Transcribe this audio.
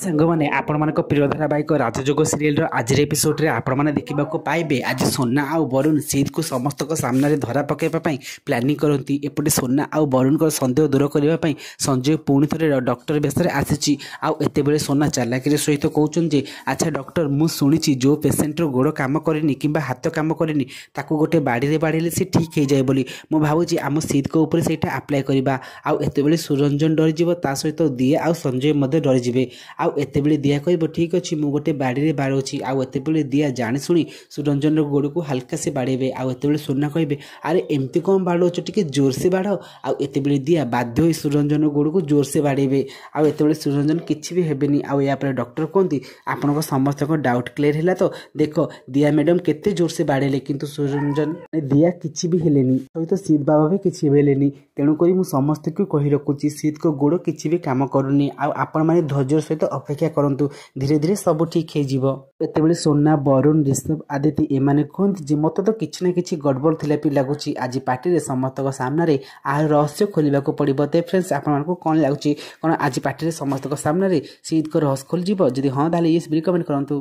ସାଙ୍ଗମାନେ ଆପଣମାନଙ୍କ ପ୍ରିୟ ଧାରାବାହିକ ରାଜଯୋଗ ସିରିଏଲର ଆଜିର ଏପିସୋଡରେ ଆପଣମାନେ ଦେଖିବାକୁ ପାଇବେ ଆଜି ସୋନା ଆଉ ବରୁଣ ସିଦ୍ଧକୁ ସମସ୍ତଙ୍କ ସାମ୍ନାରେ ଧରା ପକାଇବା ପାଇଁ ପ୍ଲାନିଂ କରନ୍ତି। ଏପଟେ ସୋନା ଆଉ ବରୁଣଙ୍କର ସନ୍ଦେହ ଦୂର କରିବା ପାଇଁ ସଞ୍ଜୟ ପୁଣି ଥରେ ଡକ୍ଟର ବେଶରେ ଆସିଛି। ଆଉ ଏତେବେଳେ ସୋନା ଚାଲାକିର ସହିତ କହୁଛନ୍ତି ଯେ ଆଚ୍ଛା ଡକ୍ଟର, ମୁଁ ଶୁଣିଛି ଯେଉଁ ପେସେଣ୍ଟର ଗୋଡ଼ କାମ କରେନି କିମ୍ବା ହାତ କାମ କରେନି ତାକୁ ଗୋଟେ ବାଡ଼ିରେ ବାଡ଼େଇଲେ ସେ ଠିକ୍ ହେଇଯାଏ ବୋଲି। ମୁଁ ଭାବୁଛି ଆମ ସିଦ୍ଧଙ୍କ ଉପରେ ସେଇଟା ଆପ୍ଲାଏ କରିବା। ଆଉ ଏତେବେଳେ ସୁରଞ୍ଜନ ଡରିଯିବ, ତା ସହିତ ଦିଆ ଆଉ ସଞ୍ଜୟ ମଧ୍ୟ ଡରିଯିବେ। ଆଉ ଏତେବେଳେ ଦିଆ କହିବ ଠିକ୍ ଅଛି ମୁଁ ଗୋଟେ ବାଡ଼ିରେ ବାଡ଼ଉଛି। ଆଉ ଏତେବେଳେ ଦିଆ ଜାଣି ଶୁଣି ସୁରଞ୍ଜନର ଗୋଡ଼କୁ ହାଲକା ସେ ବାଡ଼େଇବେ। ଆଉ ଏତେବେଳେ ସୋନା କହିବେ ଆରେ ଏମିତି କ'ଣ ବାଡ଼ଉଛ, ଟିକେ ଜୋରସେ ବାଡ଼ାଅ। ଆଉ ଏତେବେଳେ ଦିଆ ବାଧ୍ୟ ହୋଇ ସୁରଞ୍ଜନର ଗୋଡ଼କୁ ଜୋରସେ ବାଡ଼େଇବେ। ଆଉ ଏତେବେଳେ ସୁରଞ୍ଜନ କିଛି ବି ହେବେନି। ଆଉ ଏହାପରେ ଡକ୍ଟର କୁହନ୍ତି ଆପଣଙ୍କ ସମସ୍ତଙ୍କ ଡାଉଟ୍ କ୍ଲିୟର ହେଲା ତ? ଦେଖ ଦିଆ ମ୍ୟାଡ଼ାମ କେତେ ଜୋରସେ ବାଡ଼େଇଲେ କିନ୍ତୁ ସୁରଞ୍ଜନ ଦିଆ କିଛି ବି ହେଲେନି, ସହିତ ସିଦ୍ଧ ବାବା ବି କିଛି ହେଲେନି। ତେଣୁକରି ମୁଁ ସମସ୍ତଙ୍କୁ କହି ରଖୁଛି ସିଦ୍ଧଙ୍କ ଗୋଡ଼ କିଛି ବି କାମ କରୁନି। ଆଉ ଆପଣମାନେ ଧୈର୍ଯ୍ୟର ସହିତ ଅପେକ୍ଷା କରନ୍ତୁ, ଧୀରେ ଧୀରେ ସବୁ ଠିକ୍ ହେଇଯିବ। ଏତେବେଳେ ସୋନା, ବରୁଣ, ରିଷଭ, ଆଦିତି ଏମାନେ କୁହନ୍ତି ଯେ ମୋତେ ତ କିଛି ନା କିଛି ଗଡ଼ବଡ଼ ଥିଲା ବି ଲାଗୁଛି। ଆଜି ପାର୍ଟିରେ ସମସ୍ତଙ୍କ ସାମ୍ନାରେ ଆର ରହସ୍ୟ ଖୋଲିବାକୁ ପଡ଼ିବ। ତ ଫ୍ରେଣ୍ଡସ୍ ଆପଣମାନଙ୍କୁ କ'ଣ ଲାଗୁଛି, କ'ଣ ଆଜି ପାର୍ଟିରେ ସମସ୍ତଙ୍କ ସାମ୍ନାରେ ସିଦ୍ଧଙ୍କ ରହସ୍ୟ ଖୋଲିଯିବ? ଯଦି ହଁ ତାହେଲେ ୟେସ୍ ବୋଲି କମେଣ୍ଟ କରନ୍ତୁ।